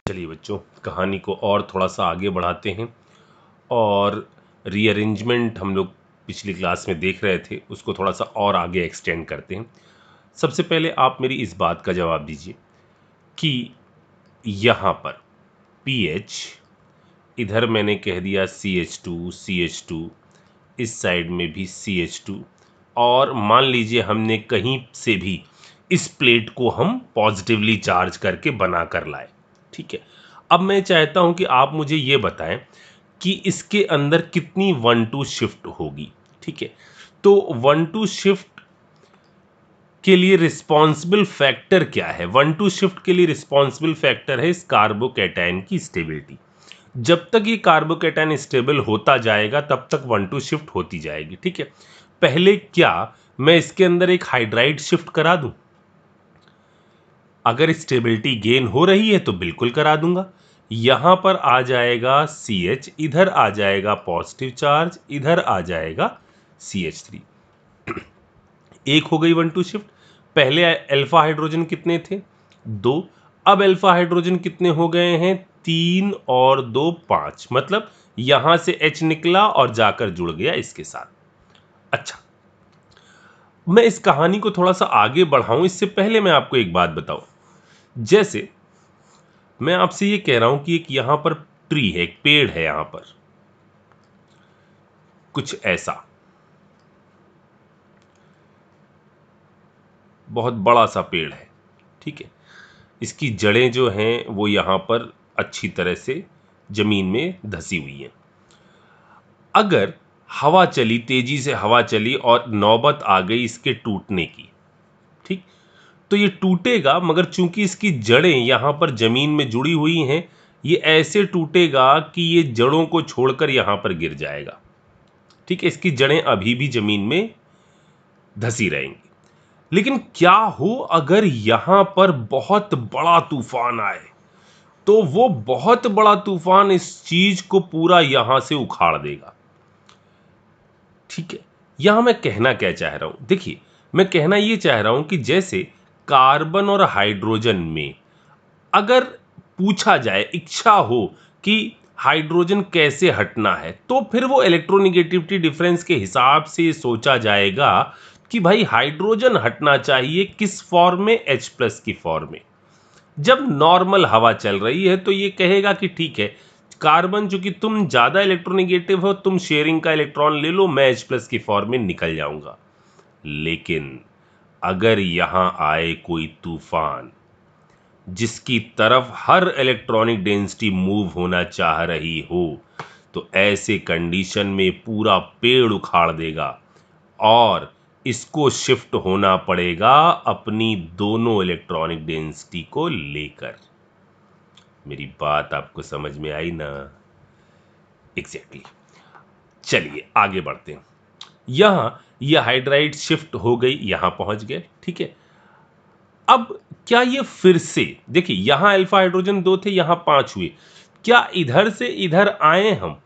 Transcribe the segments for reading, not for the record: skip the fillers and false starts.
चलिए बच्चों, कहानी को और थोड़ा सा आगे बढ़ाते हैं और रीअरेंजमेंट हम लोग पिछली क्लास में देख रहे थे, उसको थोड़ा सा और आगे एक्सटेंड करते हैं। सबसे पहले आप मेरी इस बात का जवाब दीजिए कि यहाँ पर पीएच, इधर मैंने कह दिया CH2, इस साइड में भी CH2, और मान लीजिए हमने कहीं से भी इस प्लेट को हम पॉजिटिवली चार्ज करके बना कर लाए। ठीक है, अब मैं चाहता हूं कि आप मुझे ये बताएं कि इसके अंदर कितनी 1-2 शिफ्ट होगी। ठीक है, तो 1-2 शिफ्ट के लिए रिस्पॉन्सिबल फैक्टर क्या है? 1-2 शिफ्ट के लिए रिस्पॉन्सिबल फैक्टर है इस कार्बोकैटायन की स्टेबिलिटी। जब तक ये कार्बोकैटायन स्टेबल होता जाएगा तब तक 1-2 शिफ्ट होती जाएगी। ठीक है, पहले क्या मैं इसके अंदर एक हाइड्राइड शिफ्ट करा दूं? अगर स्टेबिलिटी गेन हो रही है तो बिल्कुल करा दूंगा। यहां पर आ जाएगा CH, इधर आ जाएगा पॉजिटिव चार्ज, इधर आ जाएगा CH3। एक हो गई 1-2 शिफ्ट। पहले अल्फा हाइड्रोजन कितने थे? 2। अब अल्फा हाइड्रोजन कितने हो गए हैं? 3 और 2 5। मतलब यहां से H निकला और जाकर जुड़ गया इसके साथ। अच्छा, मैं इस कहानी को थोड़ा सा आगे बढ़ाऊं इससे पहले मैं आपको एक बात बताऊं। जैसे मैं आपसे ये कह रहा हूं कि एक यहां पर ट्री है, एक पेड़ है, यहां पर कुछ ऐसा बहुत बड़ा सा पेड़ है। ठीक है, इसकी जड़ें जो हैं वो यहां पर अच्छी तरह से जमीन में धसी हुई हैं। अगर हवा चली, तेजी से हवा चली और नौबत आ गई इसके टूटने की, ठीक, तो ये टूटेगा, मगर चूंकि इसकी जड़ें यहां पर जमीन में जुड़ी हुई हैं, ये ऐसे टूटेगा कि ये जड़ों को छोड़कर यहां पर गिर जाएगा। ठीक है, इसकी जड़ें अभी भी जमीन में धसी रहेंगी। लेकिन क्या हो अगर यहां पर बहुत बड़ा तूफान आए, तो वो बहुत बड़ा तूफान इस चीज को पूरा यहां से उखाड़ देगा। ठीक है, यहां मैं कहना क्या चाह रहा हूं? देखिए, मैं कहना यह चाह रहा हूं कि जैसे कार्बन और हाइड्रोजन में अगर पूछा जाए, इच्छा हो कि हाइड्रोजन कैसे हटना है, तो फिर वो इलेक्ट्रोनिगेटिविटी डिफरेंस के हिसाब से सोचा जाएगा कि भाई हाइड्रोजन हटना चाहिए किस फॉर्म में? H+ की फॉर्म में। जब नॉर्मल हवा चल रही है तो ये कहेगा कि ठीक है, कार्बन चूंकि तुम ज्यादा इलेक्ट्रोनिगेटिव हो, तुम शेयरिंग का इलेक्ट्रॉन ले लो, मैं H+ की फॉर्म में निकल जाऊंगा। लेकिन अगर यहां आए कोई तूफान जिसकी तरफ हर इलेक्ट्रॉनिक डेंसिटी मूव होना चाह रही हो, तो ऐसे कंडीशन में पूरा पेड़ उखाड़ देगा और इसको शिफ्ट होना पड़ेगा अपनी दोनों इलेक्ट्रॉनिक डेंसिटी को लेकर। मेरी बात आपको समझ में आई ना? एग्जैक्टली। चलिए आगे बढ़ते हैं। यहां यह हाइड्राइड शिफ्ट हो गई, यहां पहुंच गए। ठीक है, अब क्या ये फिर से, देखिए यहां अल्फा हाइड्रोजन 2 थे, यहां 5 हुए। क्या इधर से इधर आए हम?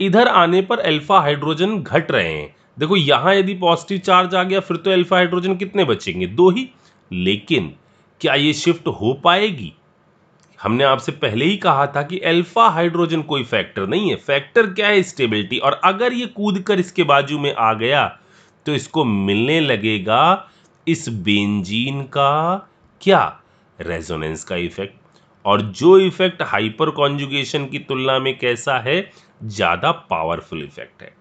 इधर आने पर अल्फा हाइड्रोजन घट रहे हैं। देखो यहां यदि पॉजिटिव चार्ज आ गया फिर तो अल्फा हाइड्रोजन कितने बचेंगे? 2 ही। लेकिन क्या ये शिफ्ट हो पाएगी? हमने आपसे पहले ही कहा था कि अल्फा हाइड्रोजन कोई फैक्टर नहीं है, फैक्टर क्या है? स्टेबिलिटी। और अगर ये कूद कर इसके बाजू में आ गया तो इसको मिलने लगेगा इस बेंजीन का क्या? रेजोनेंस का इफेक्ट। और जो इफेक्ट हाइपर कॉन्जुगेशन की तुलना में कैसा है? ज्यादा पावरफुल इफेक्ट है।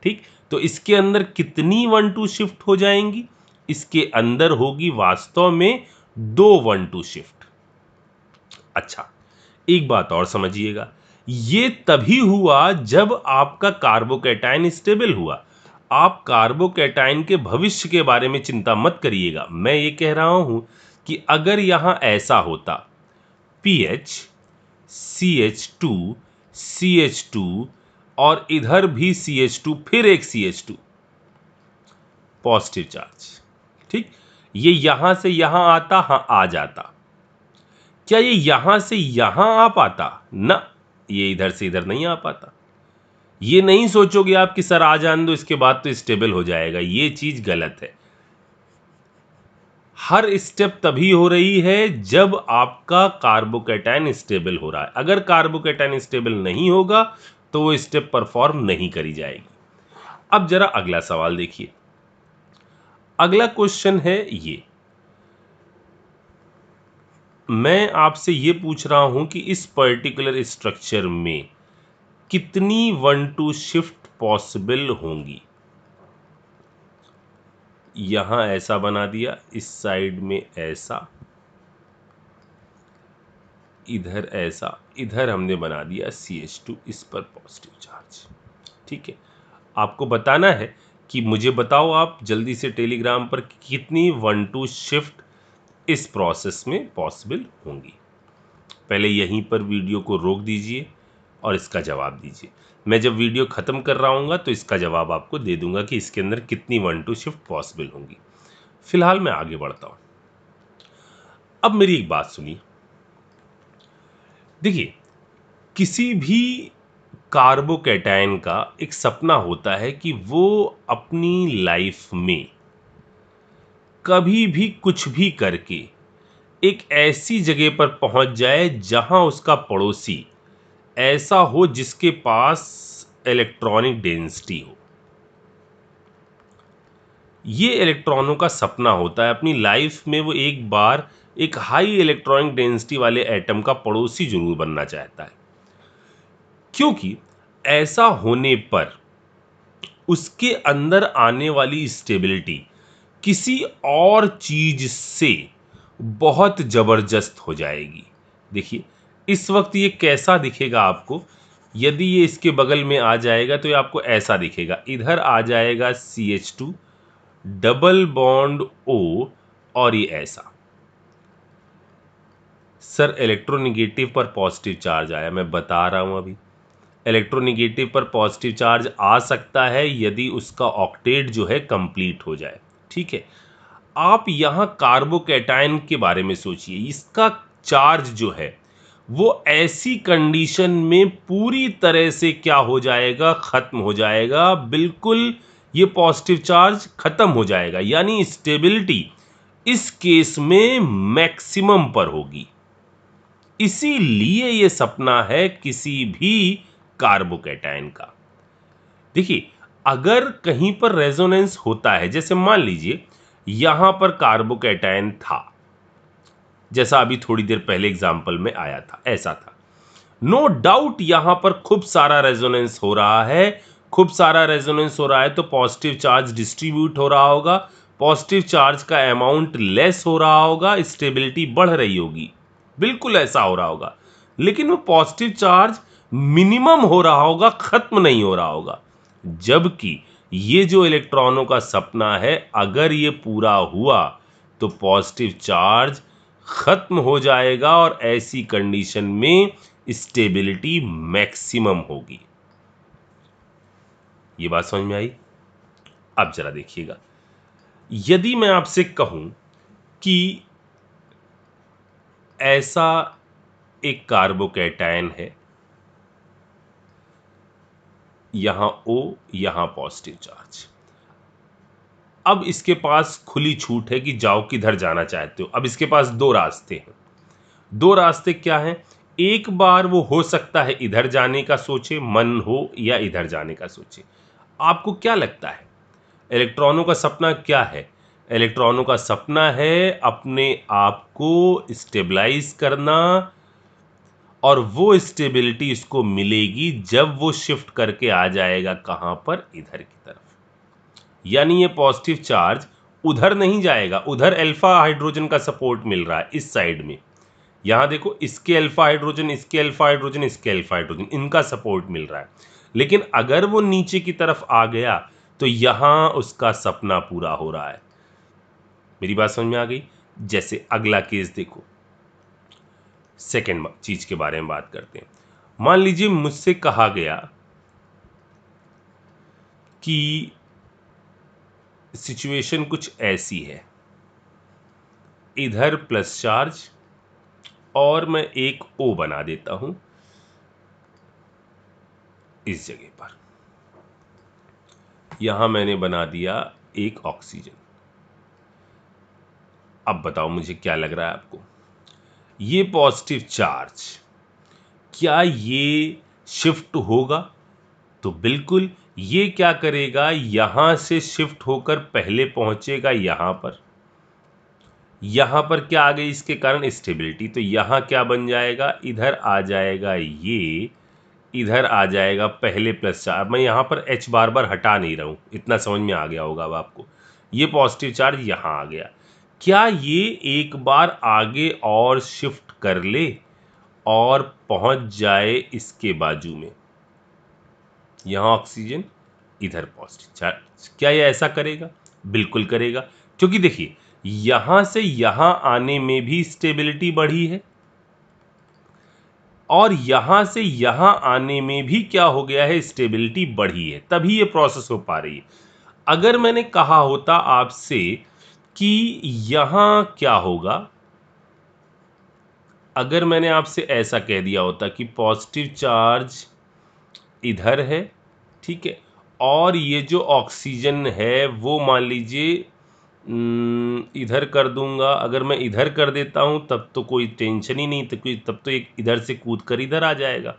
ठीक, तो इसके अंदर कितनी 1-2 शिफ्ट हो जाएंगी? इसके अंदर होगी वास्तव में 2 1-2 शिफ्ट। अच्छा, एक बात और समझिएगा, ये तभी हुआ जब आपका कार्बोकैटायन स्टेबल हुआ। आप कार्बोकैटायन के भविष्य के बारे में चिंता मत करिएगा। मैं ये कह रहा हूं कि अगर यहां ऐसा होता, पीएच CH2 CH2 और इधर भी CH2, फिर एक CH2 पॉजिटिव चार्ज, ठीक, ये यहां से यहां आता, हां आ जाता। क्या ये यहां से यहां आ पाता? ना, ये इधर से इधर नहीं आ पाता। ये नहीं सोचोगे आप कि सर आ जाने दो, इसके बाद तो स्टेबल हो जाएगा, ये चीज गलत है। हर स्टेप तभी हो रही है जब आपका कार्बोकैटायन स्टेबल हो रहा है। अगर कार्बोकैटायन स्टेबल नहीं होगा तो वो स्टेप परफॉर्म नहीं करी जाएगी। अब जरा अगला सवाल देखिए। अगला क्वेश्चन है ये, मैं आपसे ये पूछ रहा हूं कि इस पर्टिकुलर स्ट्रक्चर में कितनी 1-2 शिफ्ट पॉसिबल होंगी। यहां ऐसा बना दिया, इस साइड में ऐसा, इधर ऐसा, इधर हमने बना दिया CH2, इस पर पॉजिटिव चार्ज। ठीक है, आपको बताना है कि मुझे बताओ आप जल्दी से टेलीग्राम पर कितनी 1-2 शिफ्ट इस प्रोसेस में पॉसिबल होंगी। पहले यहीं पर वीडियो को रोक दीजिए और इसका जवाब दीजिए। मैं जब वीडियो ख़त्म कर रहा हूँगा तो इसका जवाब आपको दे दूंगा कि इसके अंदर कितनी 1-2 शिफ्ट पॉसिबल होंगी। फिलहाल मैं आगे बढ़ता हूँ। अब मेरी एक बात सुनिए। देखिए, किसी भी कार्बोकैटायन का एक सपना होता है कि वो अपनी लाइफ में कभी भी कुछ भी करके एक ऐसी जगह पर पहुंच जाए जहां उसका पड़ोसी ऐसा हो जिसके पास इलेक्ट्रॉनिक डेंसिटी हो। ये इलेक्ट्रॉनों का सपना होता है। अपनी लाइफ में वो एक बार एक हाई इलेक्ट्रॉनिक डेंसिटी वाले एटम का पड़ोसी जरूर बनना चाहता है, क्योंकि ऐसा होने पर उसके अंदर आने वाली स्टेबिलिटी किसी और चीज से बहुत जबरदस्त हो जाएगी। देखिए, इस वक्त ये कैसा दिखेगा आपको। यदि ये इसके बगल में आ जाएगा तो ये आपको ऐसा दिखेगा। इधर आ जाएगा CH2 डबल बॉन्ड O और ये ऐसा। सर, इलेक्ट्रोनिगेटिव पर पॉजिटिव चार्ज आया, मैं बता रहा हूं अभी। इलेक्ट्रोनिगेटिव पर पॉजिटिव चार्ज आ सकता है यदि उसका ऑक्टेट जो है कंप्लीट हो जाए। ठीक है, आप यहां कार्बोकैटायन के बारे में सोचिए। इसका चार्ज जो है वो ऐसी कंडीशन में पूरी तरह से क्या हो जाएगा, खत्म हो जाएगा। बिल्कुल ये पॉजिटिव चार्ज खत्म हो जाएगा, यानी स्टेबिलिटी इस केस में मैक्सिमम पर होगी। इसीलिए ये सपना है किसी भी कार्बोकैटायन का। देखिए, अगर कहीं पर रेजोनेंस होता है, जैसे मान लीजिए यहां पर कार्बोकैटायन था, जैसा अभी थोड़ी देर पहले एग्जांपल में आया था, ऐसा था। नो डाउट यहां पर खूब सारा रेजोनेंस हो रहा है। खूब सारा रेजोनेंस हो रहा है तो पॉजिटिव चार्ज डिस्ट्रीब्यूट हो रहा होगा, पॉजिटिव चार्ज का अमाउंट लेस हो रहा होगा, स्टेबिलिटी बढ़ रही होगी। बिल्कुल ऐसा हो रहा होगा। लेकिन वो पॉजिटिव चार्ज मिनिमम हो रहा होगा, खत्म नहीं हो रहा होगा। जबकि ये जो इलेक्ट्रॉनों का सपना है, अगर ये पूरा हुआ तो पॉजिटिव चार्ज खत्म हो जाएगा और ऐसी कंडीशन में स्टेबिलिटी मैक्सिमम होगी। ये बात समझ में आई? अब जरा देखिएगा, यदि मैं आपसे कहूं कि ऐसा एक कार्बोकैटायन है, यहां O, यहां पॉजिटिव चार्ज। अब इसके पास खुली छूट है कि जाओ किधर जाना चाहते हो। अब इसके पास दो रास्ते हैं। दो रास्ते क्या हैं? एक बार वो हो सकता है इधर जाने का सोचे मन हो, या इधर जाने का सोचे। आपको क्या लगता है इलेक्ट्रॉनों का सपना क्या है? इलेक्ट्रॉनों का सपना है अपने आप को स्टेबलाइज करना, और वो स्टेबिलिटी इसको मिलेगी जब वो शिफ्ट करके आ जाएगा कहां पर, इधर की तरफ। यानी ये पॉजिटिव चार्ज उधर नहीं जाएगा। उधर अल्फा हाइड्रोजन का सपोर्ट मिल रहा है इस साइड में। यहां देखो, इसके अल्फा हाइड्रोजन, इसके अल्फा हाइड्रोजन, इसके अल्फा हाइड्रोजन, इनका सपोर्ट मिल रहा है। लेकिन अगर वो नीचे की तरफ आ गया तो यहां उसका सपना पूरा हो रहा है। मेरी बात समझ में आ गई? जैसे अगला केस देखो, सेकेंड चीज के बारे में बात करते हैं। मान लीजिए मुझसे कहा गया कि सिचुएशन कुछ ऐसी है, इधर प्लस चार्ज और मैं एक O बना देता हूं इस जगह पर। यहां मैंने बना दिया एक ऑक्सीजन। अब बताओ मुझे क्या लग रहा है आपको, ये पॉजिटिव चार्ज क्या ये शिफ्ट होगा? तो बिल्कुल, ये क्या करेगा, यहां से शिफ्ट होकर पहले पहुंचेगा यहां पर क्या आ गई इसके कारण स्टेबिलिटी, तो यहां क्या बन जाएगा, इधर आ जाएगा ये, इधर आ जाएगा पहले प्लस चार्ज। मैं यहां पर एच बार बार हटा नहीं रहा हूं, इतना समझ में आ गया होगा अब आपको। ये पॉजिटिव चार्ज यहां आ गया, क्या ये एक बार आगे और शिफ्ट कर ले और पहुंच जाए इसके बाजू में, यहां ऑक्सीजन इधर पॉजिटिव चार्ज, क्या ये ऐसा करेगा? बिल्कुल करेगा, क्योंकि देखिए यहां से यहां आने में भी स्टेबिलिटी बढ़ी है और यहां से यहां आने में भी क्या हो गया है, स्टेबिलिटी बढ़ी है, तभी ये प्रोसेस हो पा रही है। अगर मैंने कहा होता आपसे कि यहां क्या होगा, अगर मैंने आपसे ऐसा कह दिया होता कि पॉजिटिव चार्ज इधर है, ठीक है, और ये जो ऑक्सीजन है वो मान लीजिए इधर कर दूंगा, अगर मैं इधर कर देता हूं तब तो कोई टेंशन ही नहीं, तब तो एक इधर से कूद कर इधर आ जाएगा,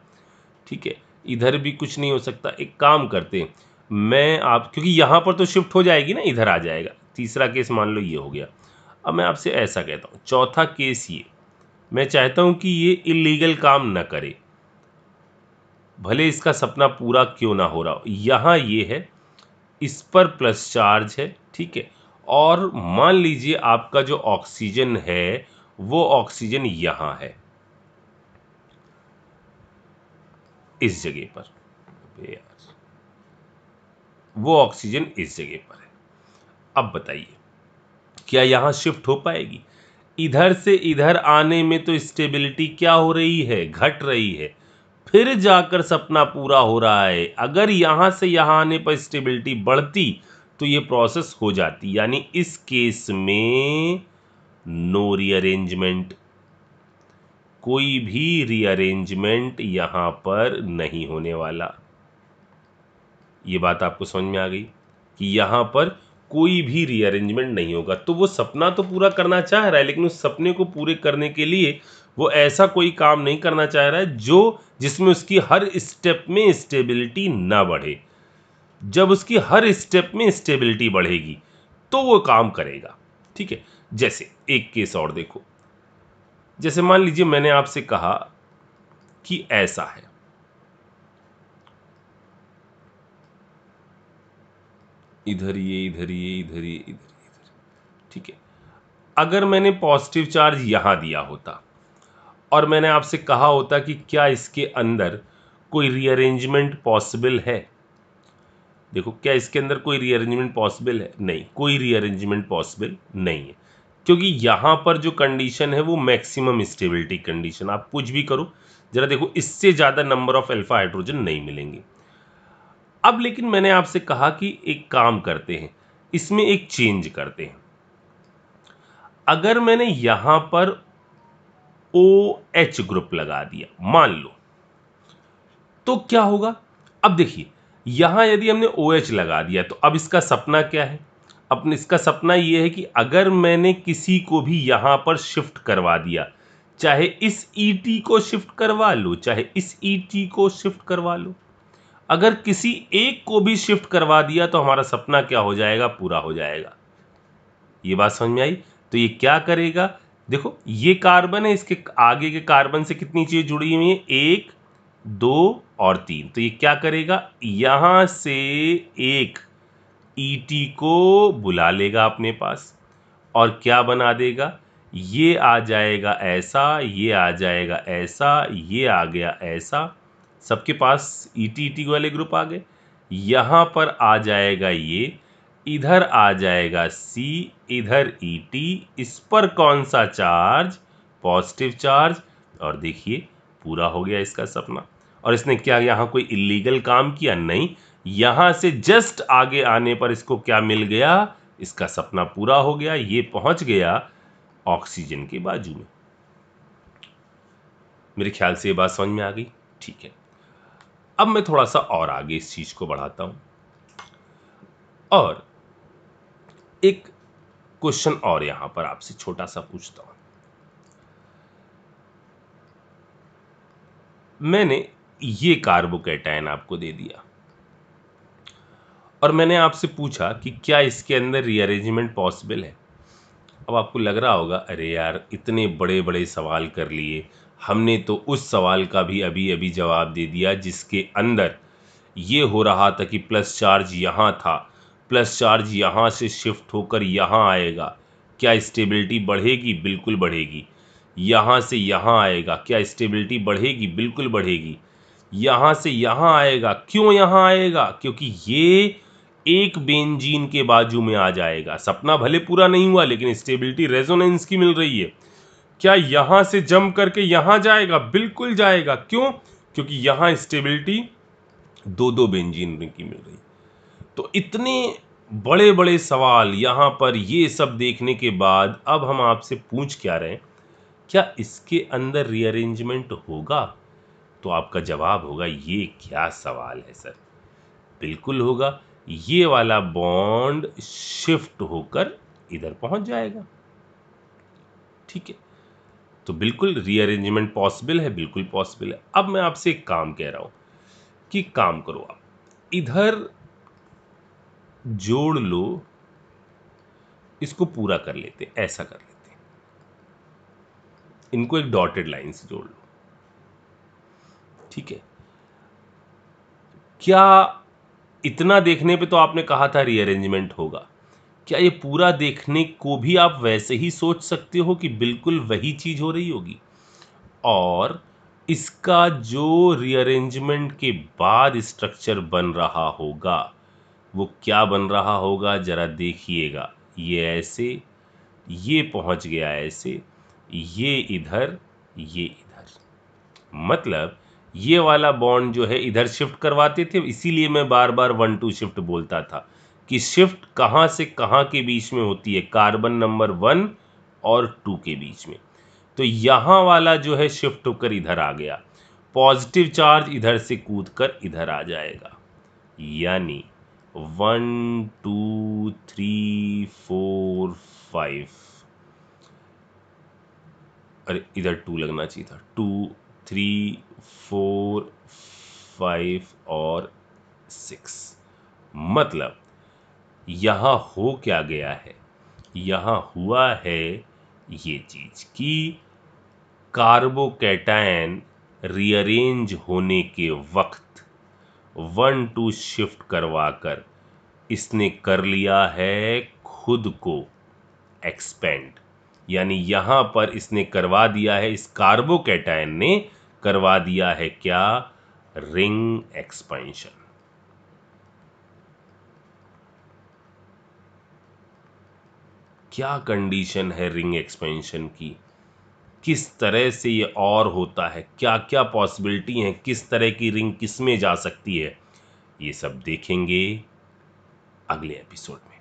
ठीक है, इधर भी कुछ नहीं हो सकता। एक काम करते हैं, मैं आप, क्योंकि यहां पर तो शिफ्ट हो जाएगी ना, इधर आ जाएगा, तीसरा केस मान लो ये हो गया। अब मैं आपसे ऐसा कहता हूं, चौथा केस ये, मैं चाहता हूं कि ये इलीगल काम ना करे, भले इसका सपना पूरा क्यों ना हो रहा हो। यहां ये है, इस पर प्लस चार्ज है, ठीक है, और मान लीजिए आपका जो ऑक्सीजन है वो ऑक्सीजन यहां है, इस जगह पर, अबे यार, वो ऑक्सीजन इस जगह पर है। अब बताइए क्या यहां शिफ्ट हो पाएगी? इधर से इधर आने में तो स्टेबिलिटी क्या हो रही है, घट रही है, फिर जाकर सपना पूरा हो रहा है। अगर यहां से यहां आने पर स्टेबिलिटी बढ़ती तो ये प्रोसेस हो जाती, यानी इस केस में नो रीअरेंजमेंट, कोई भी रीअरेंजमेंट यहां पर नहीं होने वाला। ये बात आपको समझ में आ गई कि यहां पर कोई भी रीअरेंजमेंट नहीं होगा। तो वो सपना तो पूरा करना चाह रहा है, लेकिन उस सपने को पूरे करने के लिए वो ऐसा कोई काम नहीं करना चाह रहा है जो जिसमें उसकी हर स्टेप में स्टेबिलिटी ना बढ़े। जब उसकी हर स्टेप में स्टेबिलिटी बढ़ेगी तो वो काम करेगा, ठीक है। जैसे एक केस और देखो, जैसे मान लीजिए मैंने आपसे कहा कि ऐसा है, इधर ये, इधर ये, इधर ये, इधर, ठीक है। अगर मैंने पॉजिटिव चार्ज यहां दिया होता और मैंने आपसे कहा होता कि क्या इसके अंदर कोई रीअरेंजमेंट पॉसिबल है, देखो क्या इसके अंदर कोई रीअरेंजमेंट पॉसिबल है? नहीं, कोई रीअरेंजमेंट पॉसिबल नहीं है, क्योंकि यहां पर जो कंडीशन है वो मैक्सिमम स्टेबिलिटी कंडीशन, आप कुछ भी करो जरा देखो, इससे ज़्यादा नंबर ऑफ अल्फा हाइड्रोजन नहीं मिलेंगे। अब लेकिन मैंने आपसे कहा कि एक काम करते हैं, इसमें एक चेंज करते हैं। अगर मैंने यहां पर OH ग्रुप लगा दिया मान लो, तो क्या होगा? अब देखिए यहां यदि हमने OH लगा दिया तो अब इसका सपना क्या है? अब इसका सपना यह है कि अगर मैंने किसी को भी यहां पर शिफ्ट करवा दिया, चाहे इस ET को शिफ्ट करवा लो, चाहे इस ET को शिफ्ट करवा लो, अगर किसी एक को भी शिफ्ट करवा दिया तो हमारा सपना क्या हो जाएगा, पूरा हो जाएगा। ये बात समझ में आई? तो ये क्या करेगा, देखो ये कार्बन है, इसके आगे के कार्बन से कितनी चीजें जुड़ी हुई हैं, 1 2 और 3, तो ये क्या करेगा, यहां से एक ET को बुला लेगा अपने पास और क्या बना देगा, ये आ जाएगा ऐसा, ये आ जाएगा ऐसा, ये आ गया ऐसा, सबके पास ET वाले ग्रुप आ गए। यहां पर आ जाएगा ये, इधर आ जाएगा C, इधर ET, इस पर कौन सा चार्ज, पॉजिटिव चार्ज, और देखिए पूरा हो गया इसका सपना। और इसने क्या यहां कोई इलीगल काम किया? नहीं, यहां से जस्ट आगे आने पर इसको क्या मिल गया, इसका सपना पूरा हो गया, ये पहुंच गया ऑक्सीजन के बाजू में। मेरे ख्याल से ये बात समझ में आ गई, ठीक है। अब मैं थोड़ा सा और आगे इस चीज को बढ़ाता हूं और एक क्वेश्चन और यहां पर आपसे छोटा सा पूछता हूं। मैंने ये कार्बोकैटायन आपको दे दिया और मैंने आपसे पूछा कि क्या इसके अंदर रीअरेंजमेंट पॉसिबल है। अब आपको लग रहा होगा, अरे यार इतने बड़े बड़े सवाल कर लिए, हमने तो उस सवाल का भी अभी अभी जवाब दे दिया जिसके अंदर ये हो रहा था कि प्लस चार्ज यहाँ था, प्लस चार्ज यहाँ से शिफ्ट होकर यहाँ आएगा, क्या स्टेबिलिटी बढ़ेगी? बिल्कुल बढ़ेगी। यहाँ से यहाँ आएगा, क्या स्टेबिलिटी बढ़ेगी? बिल्कुल बढ़ेगी। यहाँ से यहाँ आएगा, क्यों यहाँ आएगा? क्योंकि ये एक बेंजीन के बाजू में आ जाएगा। सपना भले पूरा नहीं हुआ लेकिन स्टेबिलिटी रेजोनेंस की मिल रही है। क्या यहां से जंप करके यहां जाएगा? बिल्कुल जाएगा। क्यों? क्योंकि यहां स्टेबिलिटी दो दो बेंजीन की मिल रही। तो इतने बड़े बड़े सवाल यहां पर ये सब देखने के बाद अब हम आपसे पूछ क्या रहे हैं, क्या इसके अंदर रीअरेंजमेंट होगा? तो आपका जवाब होगा, ये क्या सवाल है सर, बिल्कुल होगा। ये वाला बॉन्ड शिफ्ट होकर इधर पहुंच जाएगा। ठीक है, तो बिल्कुल रीअरेंजमेंट पॉसिबल है, बिल्कुल पॉसिबल है। अब मैं आपसे एक काम कह रहा हूं कि काम करो, आप इधर जोड़ लो, इसको पूरा कर लेते, ऐसा कर लेते, इनको एक डॉटेड लाइन से जोड़ लो। ठीक है, क्या इतना देखने पे तो आपने कहा था रीअरेंजमेंट होगा, क्या ये पूरा देखने को भी आप वैसे ही सोच सकते हो कि बिल्कुल वही चीज हो रही होगी? और इसका जो रीअरेंजमेंट के बाद स्ट्रक्चर बन रहा होगा वो क्या बन रहा होगा, जरा देखिएगा। ये ऐसे, ये पहुंच गया ऐसे, ये इधर, ये इधर। मतलब ये वाला बॉन्ड जो है इधर शिफ्ट करवाते थे, इसीलिए मैं बार बार 1 2 शिफ्ट बोलता था कि शिफ्ट कहां से कहां के बीच में होती है, कार्बन नंबर 1 और 2 के बीच में। तो यहां वाला जो है शिफ्ट होकर इधर आ गया, पॉजिटिव चार्ज इधर से कूद कर इधर आ जाएगा, यानी 1 2 3 4 5, अरे इधर 2 लगना चाहिए था, 2 3 4 5 और 6। मतलब यहां हो क्या गया है, यहां हुआ है ये चीज कि कार्बोकैटायन रीअरेंज होने के वक्त 1 2 शिफ्ट करवाकर इसने कर लिया है खुद को एक्सपेंड, यानी यहां पर इसने करवा दिया है, इस कार्बोकैटायन ने करवा दिया है क्या, रिंग एक्सपेंशन। क्या कंडीशन है रिंग एक्सपेंशन की, किस तरह से ये और होता है, क्या क्या पॉसिबिलिटी हैं, किस तरह की रिंग किस में जा सकती है, ये सब देखेंगे अगले एपिसोड में।